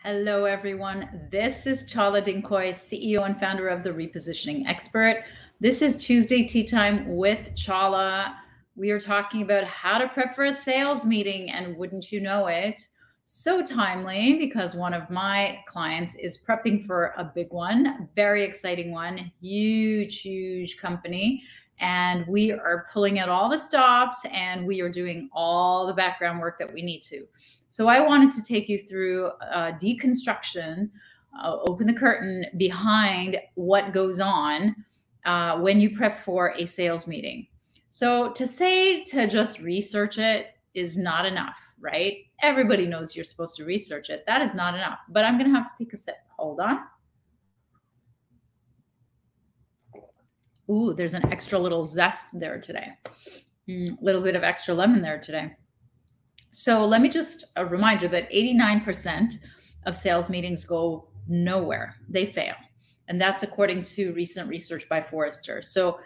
Hello, everyone. This is Chala, CEO and founder of the Repositioning Expert. This is Tuesday Tea Time with Chala. We are talking about how to prep for a sales meeting, and wouldn't you know it, so timely because one of my clients is prepping for a big one, very exciting one, huge company. And we are pulling out all the stops and we are doing all the background work that we need to. So I wanted to take you through deconstruction, open the curtain behind what goes on when you prep for a sales meeting. So to say to just research it is not enough, right? Everybody knows you're supposed to research it. That is not enough. But I'm going to have to take a sip. Hold on. Ooh, there's an extra little zest there today. A little bit of extra lemon there today. So let me just remind you that 89% of sales meetings go nowhere. They fail. And that's according to recent research by Forrester. So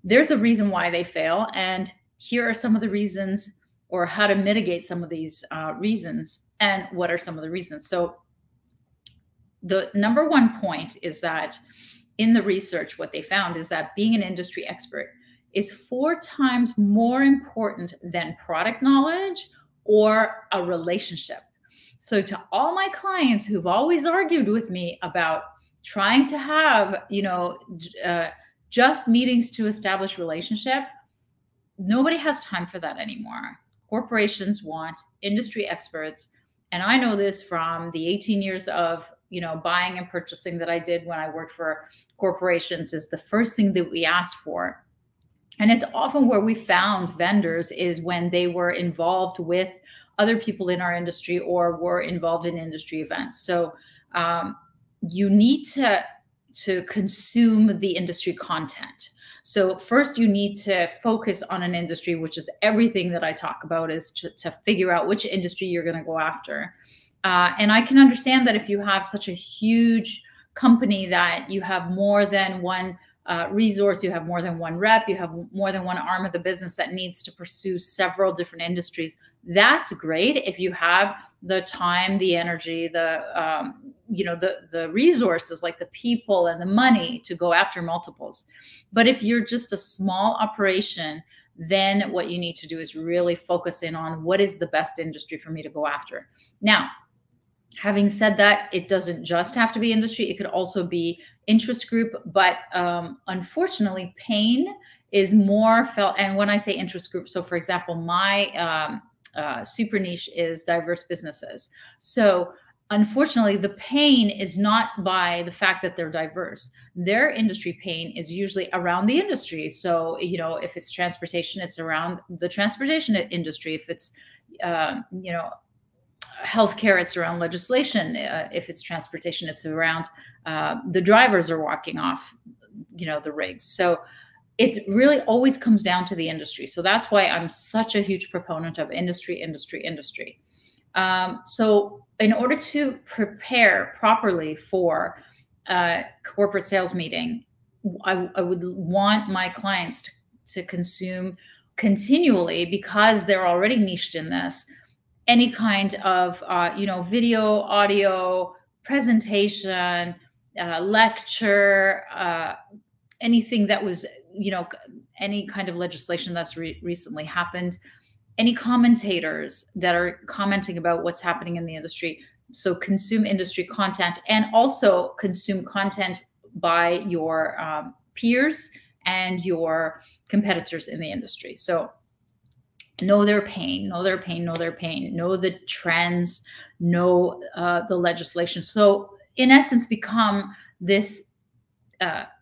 there's a reason why they fail. And here are some of the reasons, or how to mitigate some of these reasons. And what are some of the reasons? So the number one point is that in the research, what they found is that being an industry expert is 4 times more important than product knowledge or a relationship. So to all my clients who've always argued with me about trying to have, just meetings to establish relationship, nobody has time for that anymore. Corporations want industry experts. And I know this from the 18 years of buying and purchasing that I did when I worked for corporations. Is the first thing that we asked for. And it's often where we found vendors is when they were involved with other people in our industry or were involved in industry events. So you need to consume the industry content. So first you need to focus on an industry, which is everything that I talk about, is to figure out which industry you're going to go after. And I can understand that if you have such a huge company that you have more than one resource, you have more than one rep, you have more than one arm of the business that needs to pursue several different industries. That's great if you have the time, the energy, the resources, like the people and the money to go after multiples. But if you're just a small operation, then what you need to do is really focus in on what is the best industry for me to go after. Now, having said that, it doesn't just have to be industry. It could also be interest group. But unfortunately, pain is more felt. And when I say interest group, so for example, my super niche is diverse businesses. So unfortunately, the pain is not by the fact that they're diverse. Their industry pain is usually around the industry. So, if it's transportation, it's around the transportation industry. If it's, healthcare, it's around legislation. If it's transportation, it's around the drivers are walking off, the rigs. So it really always comes down to the industry. So that's why I'm such a huge proponent of industry. So in order to prepare properly for a corporate sales meeting, I would want my clients to consume continually, because they're already niched in this, any kind of, video, audio, presentation, lecture, anything that was, any kind of legislation that's recently happened, any commentators that are commenting about what's happening in the industry. So consume industry content, and also consume content by your peers and your competitors in the industry. So know their pain, know the trends, know the legislation. So in essence, become this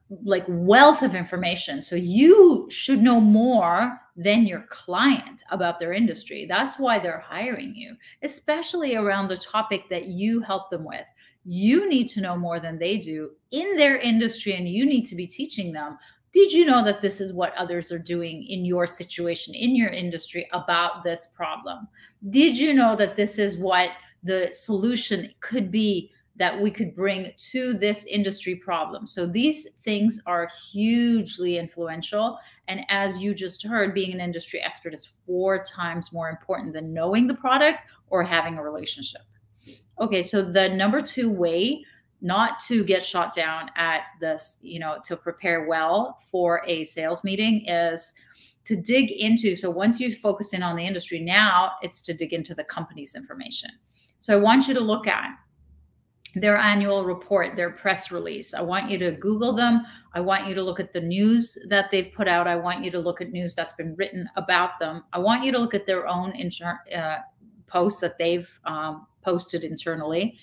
wealth of information. So you should know more than your client about their industry. That's why they're hiring you, especially around the topic that you help them with. You need to know more than they do in their industry, and you need to be teaching them. Did you know that this is what others are doing in your situation, in your industry, about this problem? Did you know that this is what the solution could be that we could bring to this industry problem? So these things are hugely influential. And as you just heard, being an industry expert is 4 times more important than knowing the product or having a relationship. Okay, so the number two way not to get shot down at this, to prepare well for a sales meeting is to dig into. So once you focus in on the industry, now it's to dig into the company's information. So I want you to look at their annual report, their press release. I want you to Google them. I want you to look at the news that they've put out. I want you to look at news that's been written about them. I want you to look at their own posts that they've posted internally.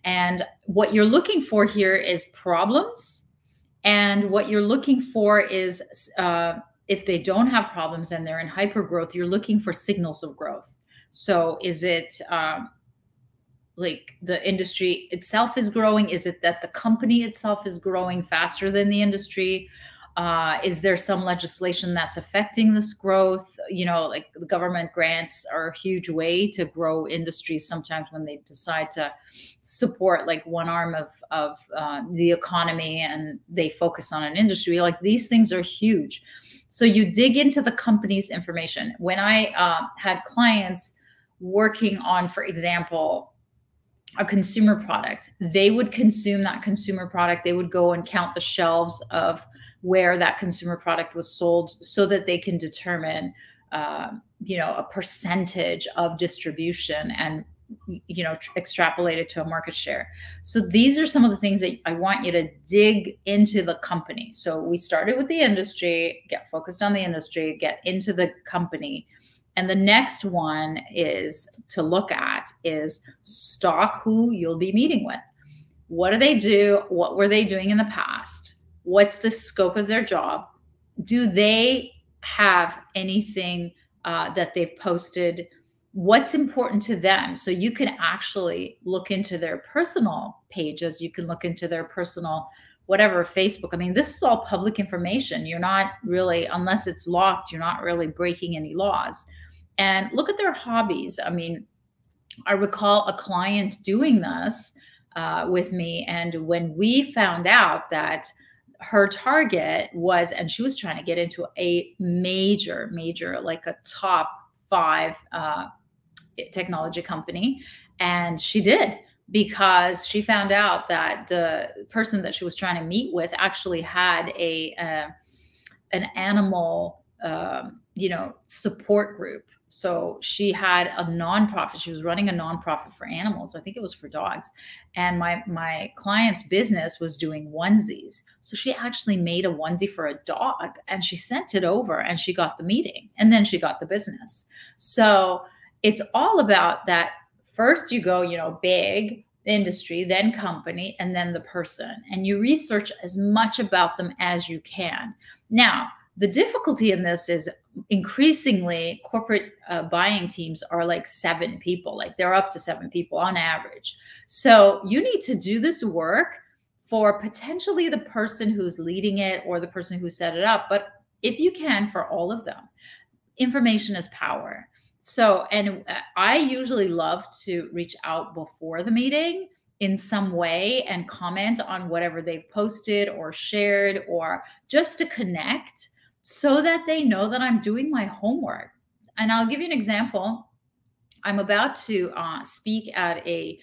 And what you're looking for here is problems. And what you're looking for is if they don't have problems and they're in hyper growth, you're looking for signals of growth. So is it like the industry itself is growing? Is it that the company itself is growing faster than the industry? Is there some legislation that's affecting this growth? Like the government grants are a huge way to grow industries sometimes when they decide to support like one arm of the economy and they focus on an industry. Like these things are huge. So you dig into the company's information. When I had clients working on, for example, a consumer product, they would consume that consumer product. They would go and count the shelves of where that consumer product was sold so that they can determine, a percentage of distribution and, extrapolate it to a market share. So these are some of the things that I want you to dig into the company. So we started with the industry, get focused on the industry, get into the company. And the next one is to look at is stalk who you'll be meeting with. What do they do? What were they doing in the past? What's the scope of their job? Do they have anything that they've posted? What's important to them? So you can actually look into their personal pages. You can look into their personal whatever, Facebook. I mean, this is all public information. You're not really, unless it's locked, you're not really breaking any laws. And look at their hobbies. I mean, I recall a client doing this with me. And when we found out that her target was, and she was trying to get into a major, like a top 5 technology company. And she did, because she found out that the person that she was trying to meet with actually had an animal, support group. So she had a nonprofit. She was running a nonprofit for animals. I think it was for dogs. And my client's business was doing onesies. So she actually made a onesie for a dog and she sent it over and she got the meeting and then she got the business. So it's all about that. First you go, big industry, then company, and then the person. And you research as much about them as you can. Now, the difficulty in this is increasingly corporate buying teams are like 7 people, like they're up to 7 people on average. So you need to do this work for potentially the person who's leading it or the person who set it up. But if you can, for all of them, information is power. So, and I usually love to reach out before the meeting in some way and comment on whatever they've posted or shared, or just to connect so that they know that I'm doing my homework. And I'll give you an example. I'm about to speak at a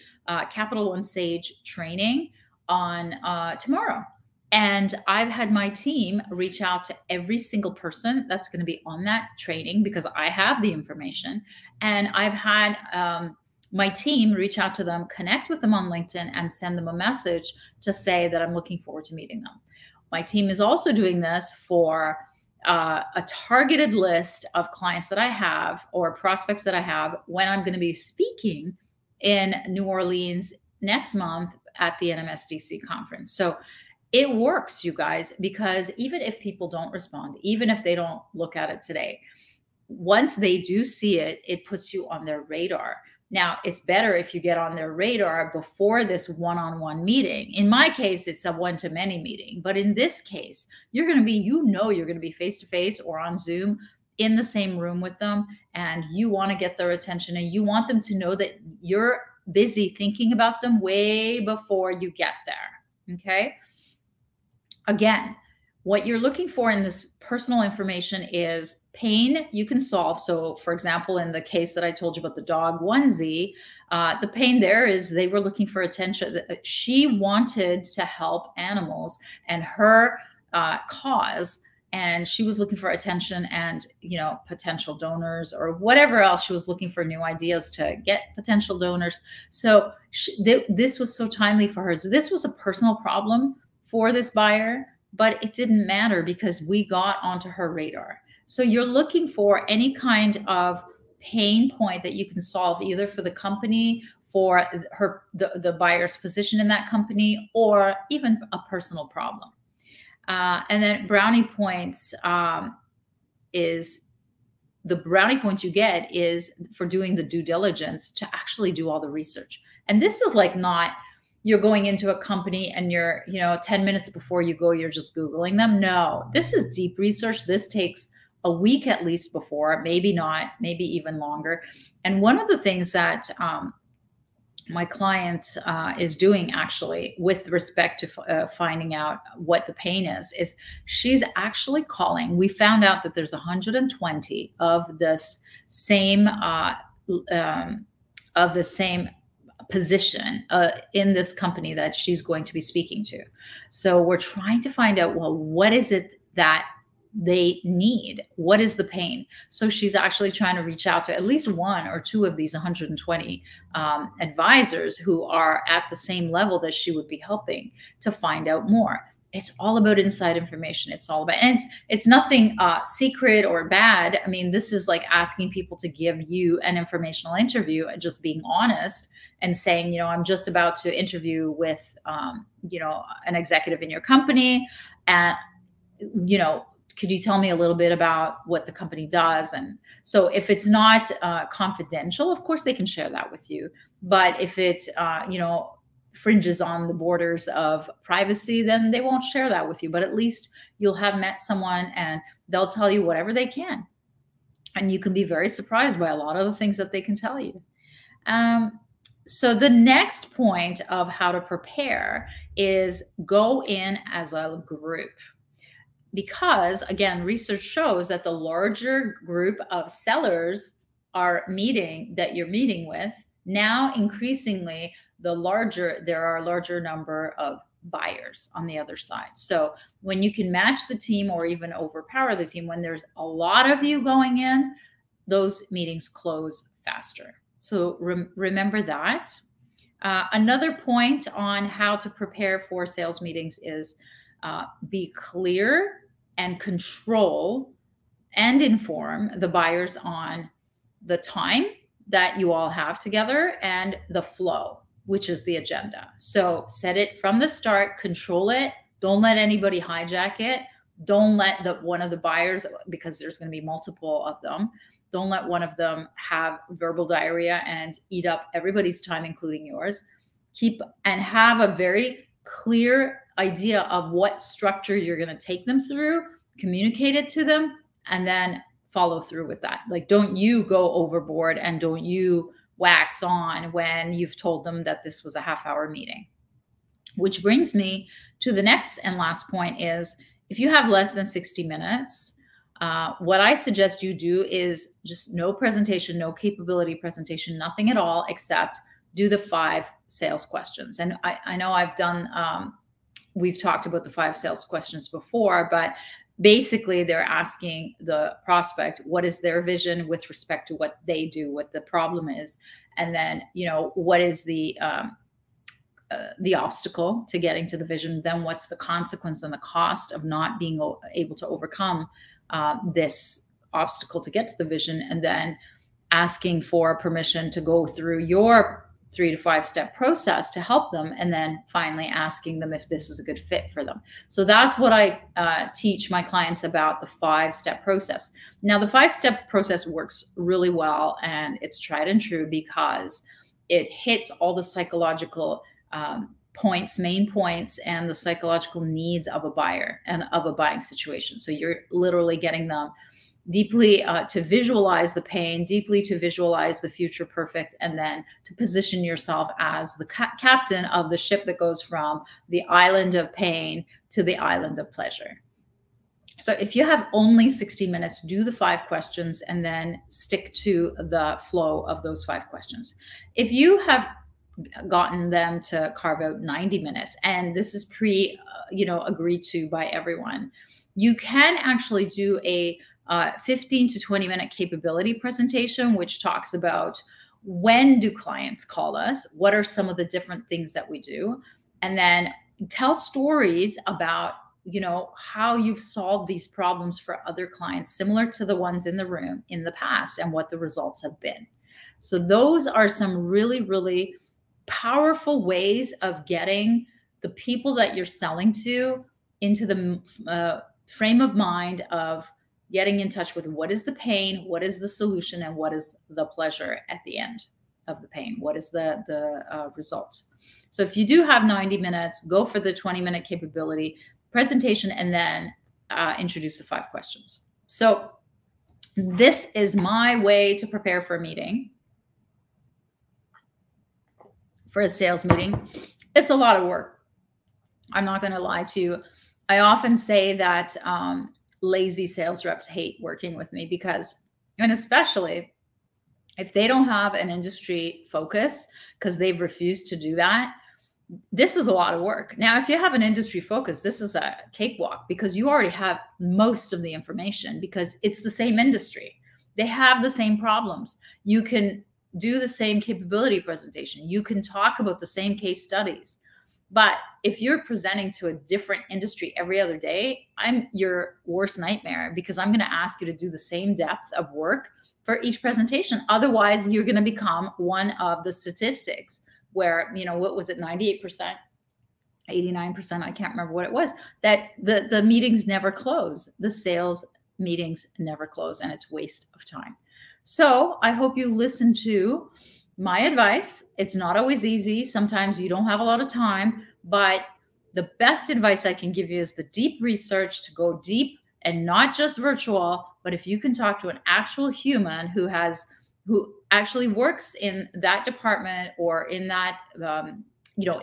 Capital One Sage training on tomorrow. And I've had my team reach out to every single person that's going to be on that training because I have the information. And I've had my team reach out to them, connect with them on LinkedIn, and send them a message to say that I'm looking forward to meeting them. My team is also doing this for a targeted list of clients that I have or prospects that I have when I'm going to be speaking in New Orleans next month at the NMSDC conference. So it works, you guys, because even if people don't respond, even if they don't look at it today, once they do see it, it puts you on their radar. Now, it's better if you get on their radar before this one-on-one meeting. In my case, it's a one-to-many meeting. But in this case, you're going to be, you're going to be face-to-face or on Zoom in the same room with them. And you want to get their attention and you want them to know that you're busy thinking about them way before you get there. Okay. Again, what you're looking for in this personal information is pain you can solve. So for example, in the case that I told you about the dog onesie, The pain there is they were looking for attention. She wanted to help animals and her cause, and she was looking for attention and, potential donors or whatever else. She was looking for new ideas to get potential donors. So this was so timely for her. So this was a personal problem for this buyer, but it didn't matter because we got onto her radar. So you're looking for any kind of pain point that you can solve, either for the company, for the buyer's position in that company, or even a personal problem. And then brownie points is the brownie points you get is for doing the due diligence to actually do all the research. And this is like not you're going into a company and you're, 10 minutes before you go, you're just Googling them. No, this is deep research. This takes a week at least before, maybe not, maybe even longer. And one of the things that my client is doing actually with respect to finding out what the pain is she's actually calling. We found out that there's 120 of this same position in this company that she's going to be speaking to. So we're trying to find out, well, what is it that they need? What is the pain? So she's actually trying to reach out to at least one or two of these 120 advisors who are at the same level that she would be helping to find out more. It's all about inside information. It's all about, and it's nothing secret or bad. I mean, this is like asking people to give you an informational interview and just being honest and saying, I'm just about to interview with, an executive in your company. And, could you tell me a little bit about what the company does? And so if it's not confidential, of course they can share that with you. But if it, fringes on the borders of privacy, then they won't share that with you. But at least you'll have met someone and they'll tell you whatever they can. And you can be very surprised by a lot of the things that they can tell you. So the next point of how to prepare is go in as a group. Because again, research shows that the larger group of sellers you're meeting with, now increasingly there are a larger number of buyers on the other side. So when you can match the team or even overpower the team, when there's a lot of you going in, those meetings close faster. So remember that. Another point on how to prepare for sales meetings is be clear and control and inform the buyers on the time that you all have together and the flow, which is the agenda. So set it from the start, control it. Don't let anybody hijack it. Don't let one of the buyers, because there's going to be multiple of them, don't let one of them have verbal diarrhea and eat up everybody's time, including yours. And have a very clear idea of what structure you're going to take them through, communicate it to them, and then follow through with that. Like, don't you go overboard and don't you wax on when you've told them that this was a half-hour meeting. Which brings me to the next and last point is, if you have less than 60 minutes, what I suggest you do is just no presentation, no capability presentation, nothing at all, except do the 5 sales questions. And I know I've done, we've talked about the 5 sales questions before, but basically they're asking the prospect, what is their vision with respect to what they do, what the problem is, and then, what is the obstacle to getting to the vision, then what's the consequence and the cost of not being able to overcome this obstacle to get to the vision, and then asking for permission to go through your 3 to 5 step process to help them, and then finally asking them if this is a good fit for them. So that's what I teach my clients about, the 5-step process. Now, the 5-step process works really well, and it's tried and true because it hits all the psychological main points, and the psychological needs of a buyer and of a buying situation. So you're literally getting them deeply to visualize the pain, deeply to visualize the future perfect, and then to position yourself as the captain of the ship that goes from the island of pain to the island of pleasure. So if you have only 60 minutes, do the 5 questions and then stick to the flow of those 5 questions. If you have gotten them to carve out 90 minutes, and this is agreed to by everyone, you can actually do a 15 to 20-minute capability presentation, which talks about when do clients call us, what are some of the different things that we do, and then tell stories about how you've solved these problems for other clients similar to the ones in the room in the past and what the results have been. So those are some really, really powerful ways of getting the people that you're selling to into the frame of mind of getting in touch with what is the pain, what is the solution, and what is the pleasure at the end of the pain. What is the result? So if you do have 90 minutes, go for the 20-minute capability presentation and then introduce the 5 questions. So this is my way to prepare for a meeting, for a sales meeting. It's a lot of work. I'm not going to lie to you. I often say that lazy sales reps hate working with me and especially if they don't have an industry focus, because they've refused to do that, this is a lot of work. Now, if you have an industry focus, this is a cakewalk because you already have most of the information because it's the same industry. They have the same problems. You can do the same capability presentation. You can talk about the same case studies. But if you're presenting to a different industry every other day, I'm your worst nightmare because I'm going to ask you to do the same depth of work for each presentation. Otherwise, you're going to become one of the statistics where, what was it, 98%, 89%, I can't remember what it was, that the meetings never close. The sales meetings never close, and it's waste of time. So I hope you listen to my advice. It's not always easy. Sometimes you don't have a lot of time, but the best advice I can give you is the deep research, to go deep and not just virtual. But if you can talk to an actual human who actually works in that department or in that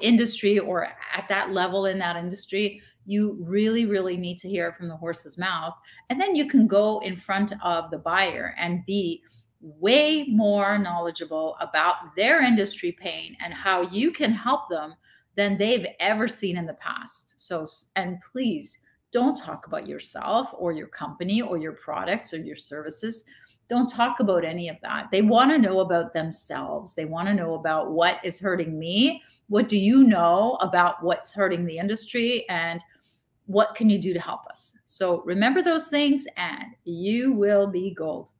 industry or at that level in that industry, you really, really need to hear it from the horse's mouth. And then you can go in front of the buyer and be way more knowledgeable about their industry pain and how you can help them than they've ever seen in the past. So, and please don't talk about yourself or your company or your products or your services. Don't talk about any of that. They want to know about themselves. They want to know about what is hurting me. What do you know about what's hurting the industry, and what can you do to help us? So remember those things and you will be gold.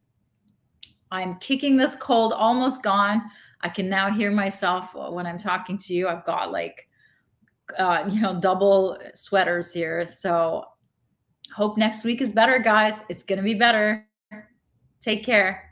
I'm kicking this cold, almost gone. I can now hear myself when I'm talking to you. I've got double sweaters here. So hope next week is better, guys. It's going to be better. Take care.